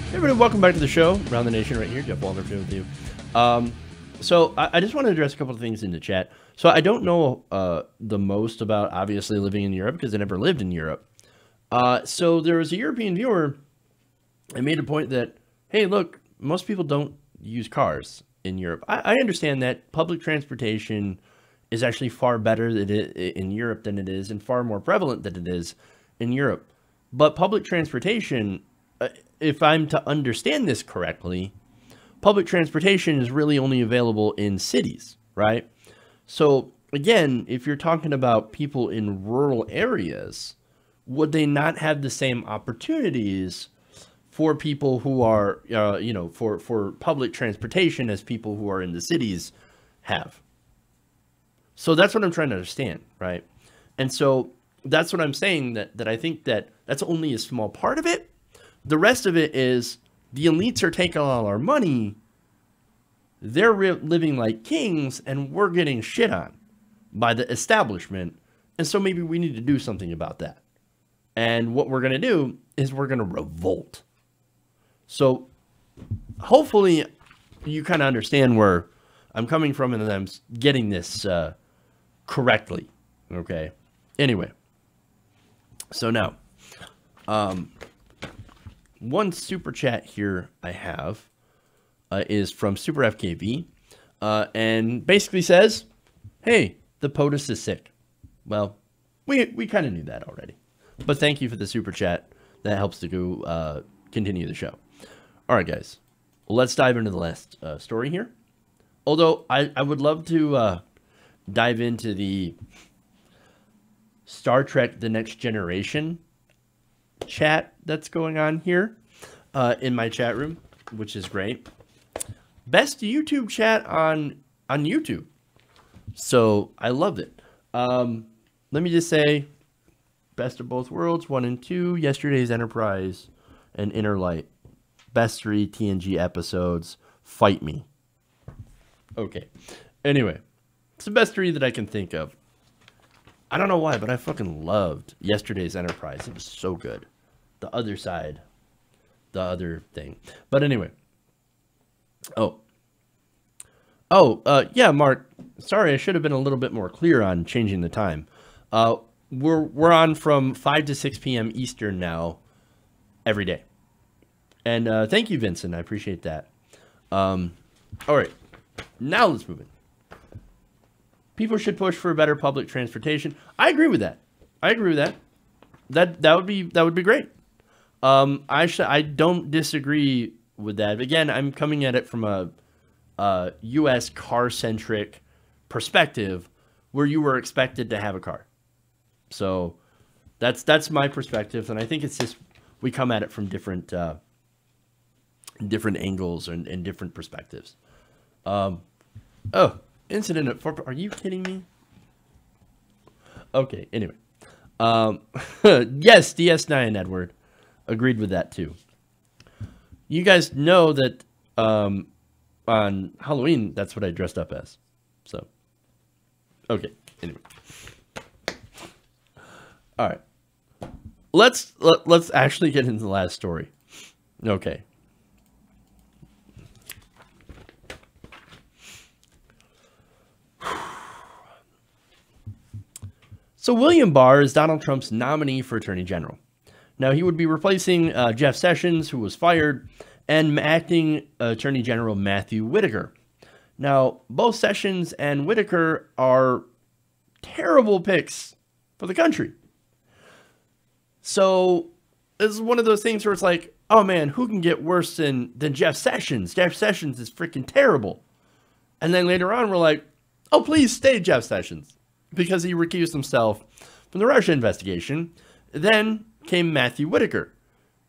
Hey everybody, welcome back to the show. Around the Nation right here. Jeff Waldorf here with you. So I just want to address a couple of things in the chat. So I don't know the most about obviously living in Europe because I never lived in Europe. So there was a European viewer. I made a point that, hey, look, most people don't use cars in Europe. I understand that public transportation is actually far better in Europe than it is and far more prevalent than it is in Europe. But public transportation, if I'm to understand this correctly, public transportation is really only available in cities, right? So again, if you're talking about people in rural areas, would they not have the same opportunities for people who are, for public transportation as people who are in the cities have? So that's what I'm trying to understand, right? And so that's what I'm saying, that I think that that's only a small part of it. The rest of it is the elites are taking all our money. They're living like kings, and we're getting shit on by the establishment. And so maybe we need to do something about that. And what we're going to do is we're going to revolt. So hopefully you kind of understand where I'm coming from and I'm getting this correctly. Okay. Anyway. So now, one super chat here I have is from Super FKV, and basically says, hey, the POTUS is sick. Well, We kind of knew that already. But thank you for the super chat. That helps to go continue the show. All right, guys. Well, let's dive into the last story here. Although I would love to dive into the Star Trek The Next Generation chat that's going on here in my chat room, which is great. Best YouTube chat on YouTube. So I loved it. Let me just say, best of both worlds, 1 and 2, Yesterday's Enterprise, and Inner Light. Best 3 TNG episodes. Fight me. Okay. Anyway, it's the best 3 that I can think of. I don't know why, but I fucking loved Yesterday's Enterprise. It was so good. The other side. The other thing. But anyway. Yeah, Mark. Sorry, I should have been a little bit more clear on changing the time. We're on from 5 to 6 p.m. Eastern now, every day. And thank you, Vincent. I appreciate that. All right, now let's move in. People should push for better public transportation. I agree with that. That would be great. I don't disagree with that. Again, I'm coming at it from a U.S. car-centric perspective, where you were expected to have a car. So that's my perspective, and I think it's just we come at it from different angles and different perspectives. Incident at Fort. Are you kidding me? Okay. Anyway, yes, DS9, Edward, agreed with that too. You guys know that on Halloween, that's what I dressed up as. So, okay. Anyway. All right, let's actually get into the last story. Okay. So William Barr is Donald Trump's nominee for Attorney General. Now he would be replacing Jeff Sessions, who was fired, and acting Attorney General Matthew Whitaker. Now both Sessions and Whitaker are terrible picks for the country. So this is one of those things where it's like, oh man, who can get worse than Jeff Sessions? Jeff Sessions is freaking terrible. And then later on, we're like, oh, please stay Jeff Sessions, because he recused himself from the Russia investigation. Then came Matthew Whitaker.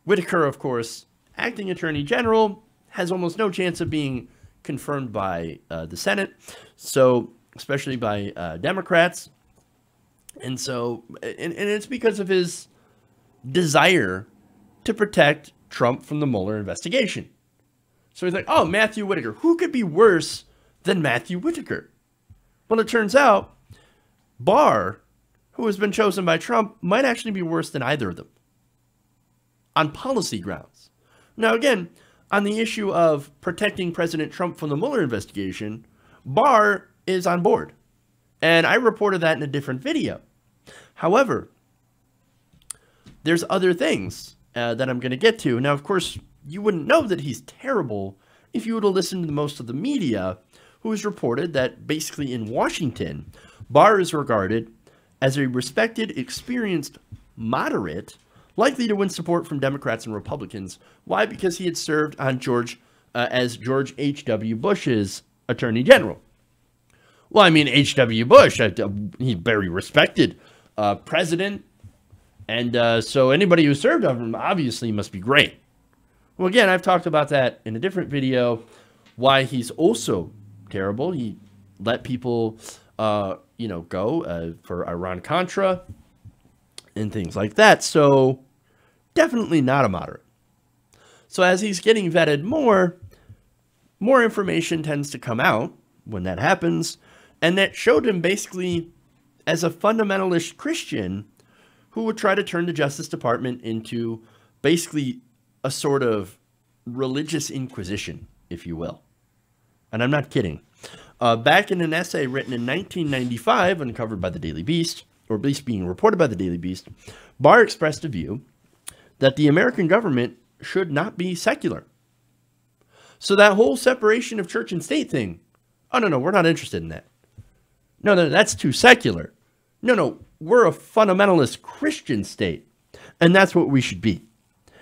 Whitaker, of course, acting Attorney General, has almost no chance of being confirmed by the Senate, so especially by Democrats. And so, and it's because of his desire to protect Trump from the Mueller investigation. So he's like, oh, Matthew Whitaker. Who could be worse than Matthew Whitaker? Well, it turns out Barr, who has been chosen by Trump, might actually be worse than either of them on policy grounds. Now, again, on the issue of protecting President Trump from the Mueller investigation, Barr is on board. And I reported that in a different video. However, there's other things that I'm going to get to. Now, of course, you wouldn't know that he's terrible if you would have listened to most of the media, who has reported that basically in Washington, Barr is regarded as a respected, experienced moderate, likely to win support from Democrats and Republicans. Why? Because he had served on as George H.W. Bush's Attorney General. Well, I mean, H.W. Bush, he's very respected president. And so anybody who served under him obviously must be great. Well, again, I've talked about that in a different video, why he's also terrible. He let people, go for Iran-Contra and things like that. So definitely not a moderate. So as he's getting vetted more information tends to come out when that happens. And that showed him basically as a fundamentalist Christian who would try to turn the Justice Department into basically a sort of religious inquisition, if you will. And I'm not kidding. Back in an essay written in 1995, uncovered by the Daily Beast, or at least being reported by the Daily Beast, Barr expressed a view that the American government should not be secular. So that whole separation of church and state thing, oh, no, we're not interested in that. No, that's too secular. No, we're a fundamentalist Christian state, and that's what we should be.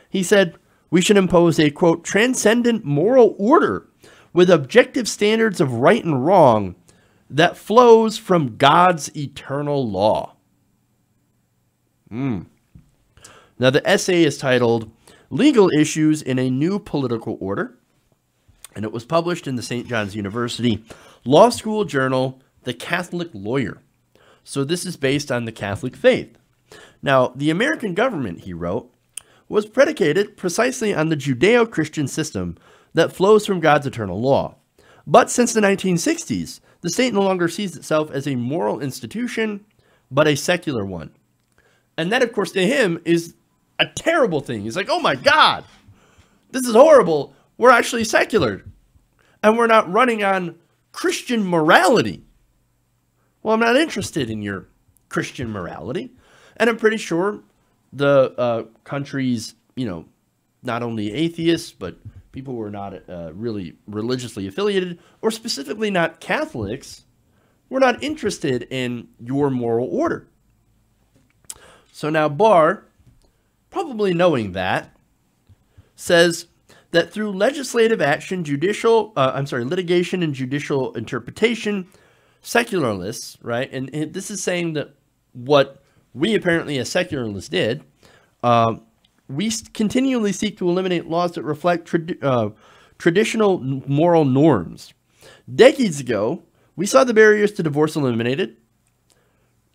He said, we should impose a, quote, transcendent moral order with objective standards of right and wrong that flows from God's eternal law. Now, the essay is titled Legal Issues in a New Political Order, and it was published in the St. John's University Law School journal, The Catholic Lawyer. So this is based on the Catholic faith. Now, the American government, he wrote, was predicated precisely on the Judeo-Christian system that flows from God's eternal law. But since the 1960s, the state no longer sees itself as a moral institution, but a secular one. And that, of course, to him is a terrible thing. He's like, oh my God, this is horrible. We're actually secular. And we're not running on Christian morality. Well, I'm not interested in your Christian morality. And I'm pretty sure the country's, not only atheists, but people who are not really religiously affiliated, or specifically not Catholics, were not interested in your moral order. So now Barr, probably knowing that, says that through legislative action, litigation and judicial interpretation, secularists, right? And this is saying that what we apparently as secularists did, we continually seek to eliminate laws that reflect traditional moral norms. Decades ago, we saw the barriers to divorce eliminated.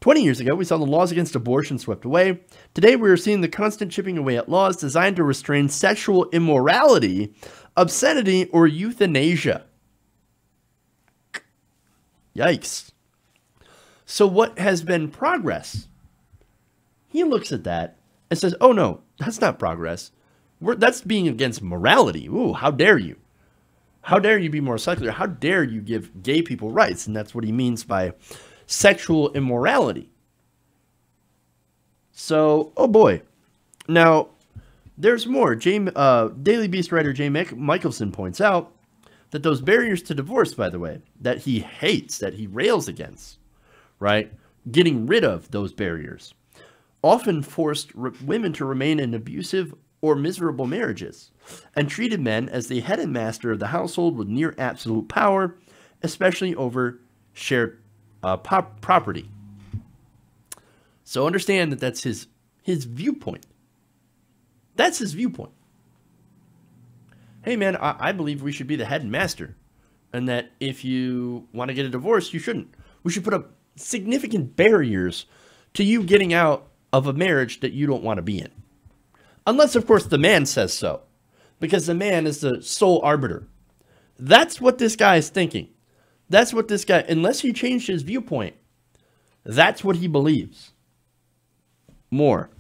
20 years ago, we saw the laws against abortion swept away. Today, we are seeing the constant chipping away at laws designed to restrain sexual immorality, obscenity, or euthanasia. Yikes. So what has been progress? He looks at that and says, oh no, that's not progress. That's being against morality. Ooh, how dare you? How dare you be more secular? How dare you give gay people rights? And that's what he means by sexual immorality. So, oh boy. Now, there's more. Daily Beast writer Jay Michelson points out that those barriers to divorce, by the way, that he hates, that he rails against, right? Getting rid of those barriers often forced women to remain in abusive or miserable marriages and treated men as the head and master of the household with near absolute power, especially over shared property. So understand that that's his viewpoint. That's his viewpoint. Hey man, I believe we should be the head and master, and that if you want to get a divorce, you shouldn't. We should put up significant barriers to you getting out of a marriage that you don't want to be in. Unless, of course, the man says so, because the man is the sole arbiter. That's what this guy is thinking. That's what this guy, unless he changed his viewpoint, that's what he believes. More.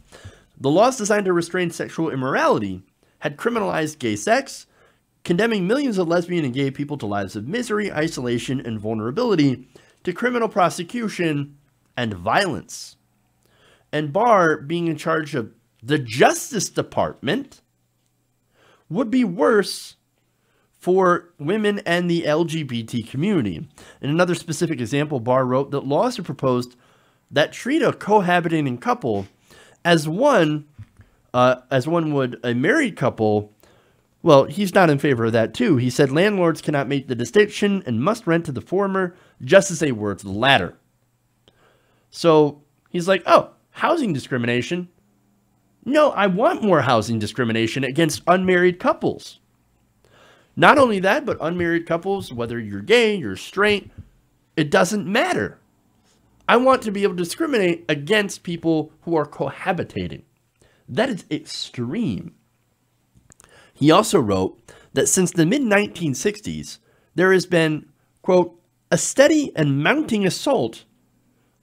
The laws designed to restrain sexual immorality had criminalized gay sex, condemning millions of lesbian and gay people to lives of misery, isolation, and vulnerability, to criminal prosecution and violence. And Barr, being in charge of the Justice Department, would be worse for women and the LGBT community. In another specific example, Barr wrote that laws are proposed that treat a cohabitating couple as one would a married couple. Well, he's not in favor of that too. He said landlords cannot make the distinction and must rent to the former just as they were to the latter. So he's like, oh, housing discrimination. No, I want more housing discrimination against unmarried couples. Not only that, but unmarried couples, whether you're gay, you're straight, it doesn't matter. I want to be able to discriminate against people who are cohabitating. That is extreme. He also wrote that since the mid-1960s, there has been, quote, a steady and mounting assault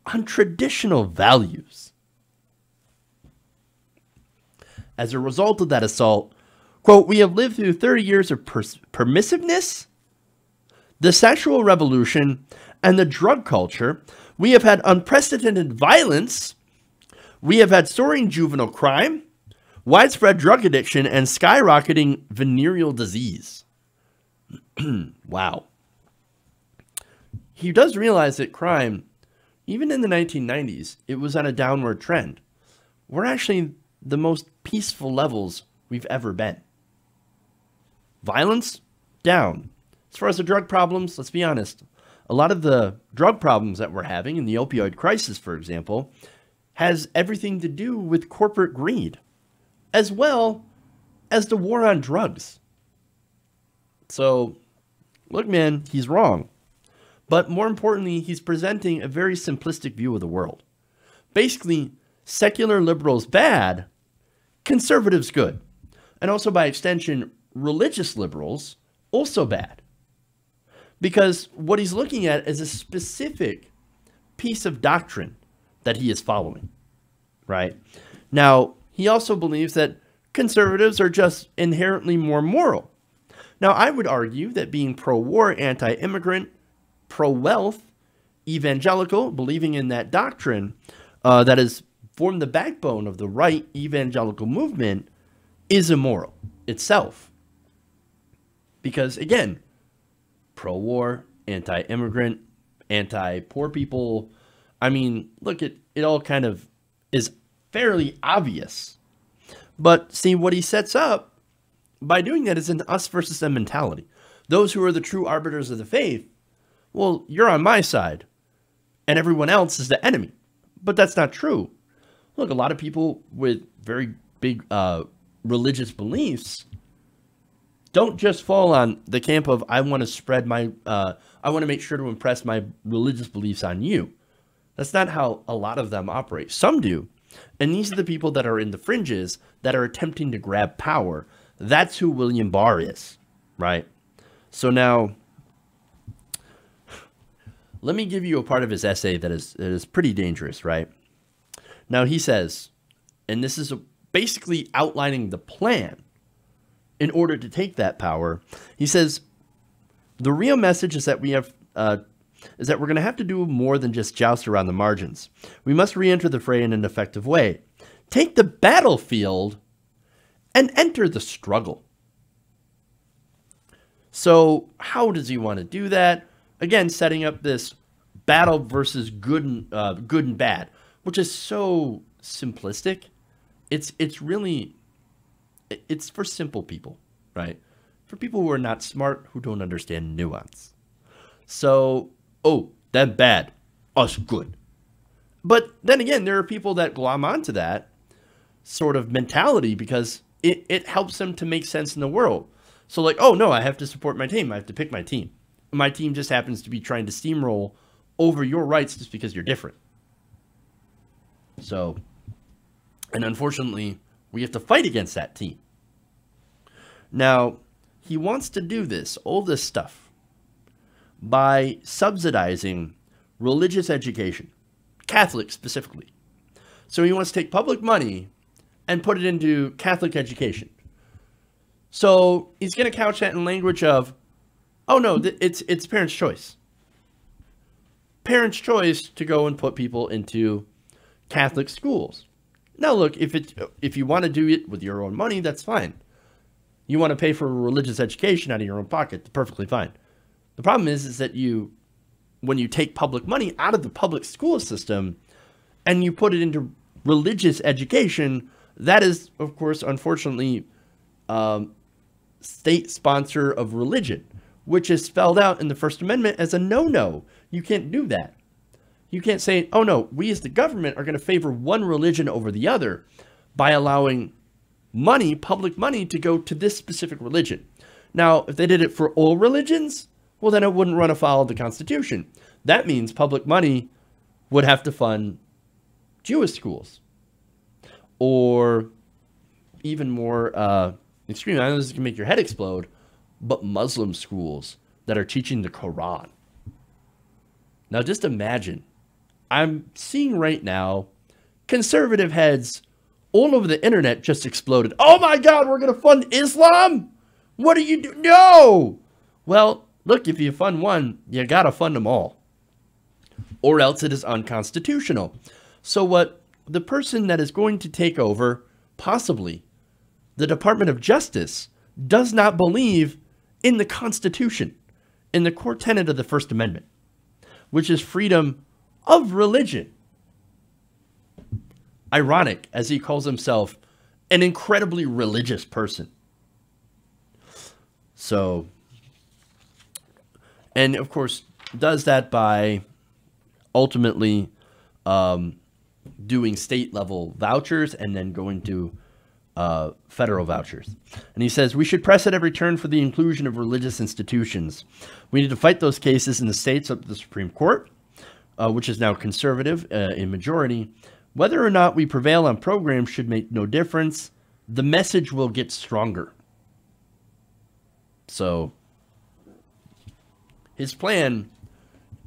on traditional values. As a result of that assault, quote, we have lived through 30 years of permissiveness, the sexual revolution, and the drug culture. We have had unprecedented violence. We have had soaring juvenile crime, widespread drug addiction, and skyrocketing venereal disease. Wow. He does realize that crime even in the 1990s, it was on a downward trend. We're actually the most peaceful levels we've ever been. Violence, down. As far as the drug problems, let's be honest. A lot of the drug problems that we're having in the opioid crisis, for example, has everything to do with corporate greed, as well as the war on drugs. So, look, man, he's wrong. But more importantly, he's presenting a very simplistic view of the world. Basically, secular liberals bad, conservatives good. And also by extension, religious liberals also bad. Because what he's looking at is a specific piece of doctrine that he is following, right? Now, he also believes that conservatives are just inherently more moral. Now, I would argue that being pro-war, anti-immigrant, pro-wealth, evangelical, believing in that doctrine that has formed the backbone of the right evangelical movement is immoral itself. Because, again, pro-war, anti-immigrant, anti-poor people. I mean, look, it all kind of is fairly obvious. But see, what he sets up by doing that is an us versus them mentality. Those who are the true arbiters of the faith, well, you're on my side, and everyone else is the enemy. But that's not true. Look, a lot of people with very big religious beliefs don't just fall on the camp of, I want to spread my, I want to make sure to impress my religious beliefs on you. That's not how a lot of them operate. Some do. And these are the people that are in the fringes that are attempting to grab power. That's who William Barr is, right? So now, let me give you a part of his essay that is pretty dangerous, right? Now he says, and this is basically outlining the plan in order to take that power. He says, the real message is that we're going to have to do more than just joust around the margins. We must re-enter the fray in an effective way. Take the battlefield and enter the struggle. So how does he want to do that? Again, setting up this battle versus good and bad, which is so simplistic. It's really, it's for simple people, right? For people who are not smart, who don't understand nuance. So, oh, them bad, us good. But then again, there are people that glom onto that sort of mentality because it helps them to make sense in the world. So like, oh no, I have to support my team. I have to pick my team. My team just happens to be trying to steamroll over your rights just because you're different. So, and unfortunately, we have to fight against that team. Now, he wants to do this, all this stuff, by subsidizing religious education, Catholic specifically. So he wants to take public money and put it into Catholic education. So he's going to couch that in language of, oh no, it's parents' choice. Parents' choice to go and put people into Catholic schools. Now look, if you want to do it with your own money, that's fine. You want to pay for religious education out of your own pocket, that's perfectly fine. The problem is that when you take public money out of the public school system and you put it into religious education, that is, of course, unfortunately, state sponsor of religion, which is spelled out in the First Amendment as a no-no. You can't do that. You can't say, oh no, we as the government are going to favor one religion over the other by allowing money, public money, to go to this specific religion. Now, if they did it for all religions, well, then it wouldn't run afoul of the Constitution. That means public money would have to fund Jewish schools. Or even more extreme, I know this can make your head explode, but Muslim schools that are teaching the Quran. Now just imagine, I'm seeing right now, conservative heads all over the internet just exploded. Oh my God, we're going to fund Islam? What do you do? No! Well, look, if you fund one, you got to fund them all. Or else it is unconstitutional. So what the person that is going to take over, possibly, the Department of Justice, does not believe in the Constitution, in the core tenet of the First Amendment, which is freedom of religion. Ironic, as he calls himself an incredibly religious person. So, and of course, does that by ultimately doing state-level vouchers and then going to federal vouchers. And he says, we should press at every turn for the inclusion of religious institutions. We need to fight those cases in the states up to the Supreme Court, which is now conservative in majority. Whether or not we prevail on programs should make no difference. The message will get stronger. So his plan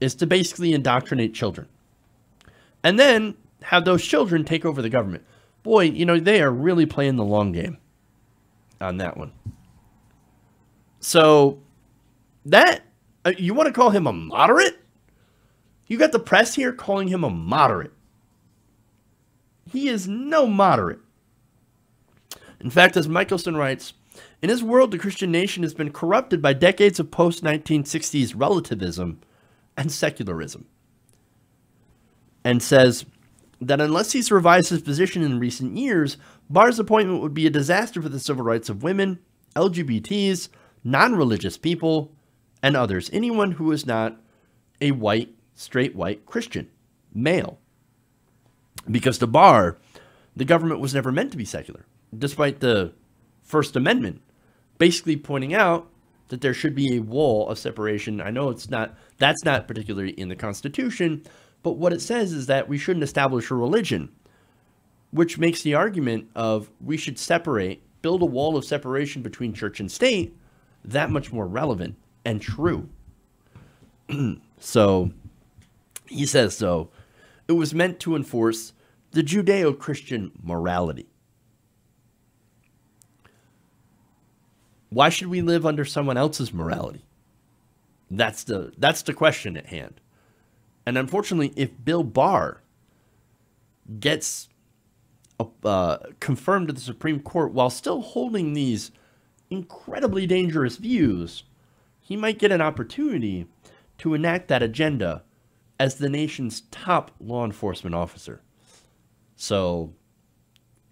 is to basically indoctrinate children and then have those children take over the government. Boy, you know, they are really playing the long game on that one. So that, you want to call him a moderate? You got the press here calling him a moderate. He is no moderate. In fact, as Michelson writes, in his world, the Christian nation has been corrupted by decades of post-1960s relativism and secularism. And says that unless he's revised his position in recent years, Barr's appointment would be a disaster for the civil rights of women, LGBTs, non-religious people, and others. Anyone who is not a white, straight white Christian, male. Because to Barr, the government was never meant to be secular, despite the First Amendment basically pointing out that there should be a wall of separation. I know that's not particularly in the Constitution, but what it says is that we shouldn't establish a religion, which makes the argument of we should separate, build a wall of separation between church and state, that much more relevant and true. So he says, so it was meant to enforce the Judeo-Christian morality. Why should we live under someone else's morality? That's the question at hand. And unfortunately, if Bill Barr gets confirmed to the Supreme Court while still holding these incredibly dangerous views, he might get an opportunity to enact that agenda as the nation's top law enforcement officer. So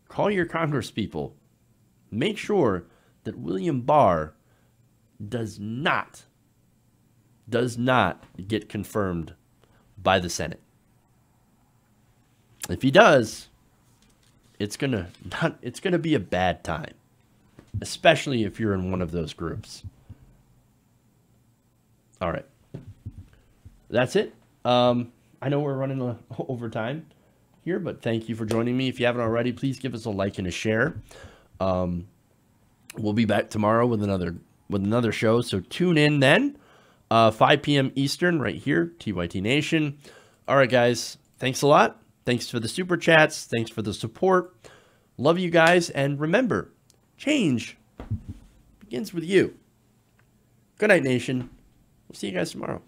call your congresspeople. Make sure that William Barr does not get confirmed by the Senate. If he does, it's gonna be a bad time, especially if you're in one of those groups. All right, that's it. I know we're running over time here, but thank you for joining me. If you haven't already, please give us a like and a share. We'll be back tomorrow with another show, so tune in then. 5 p.m. Eastern right here, TYT Nation. All right, guys, thanks a lot. Thanks for the super chats. Thanks for the support. Love you guys, and remember, change begins with you. Good night, Nation. We'll see you guys tomorrow.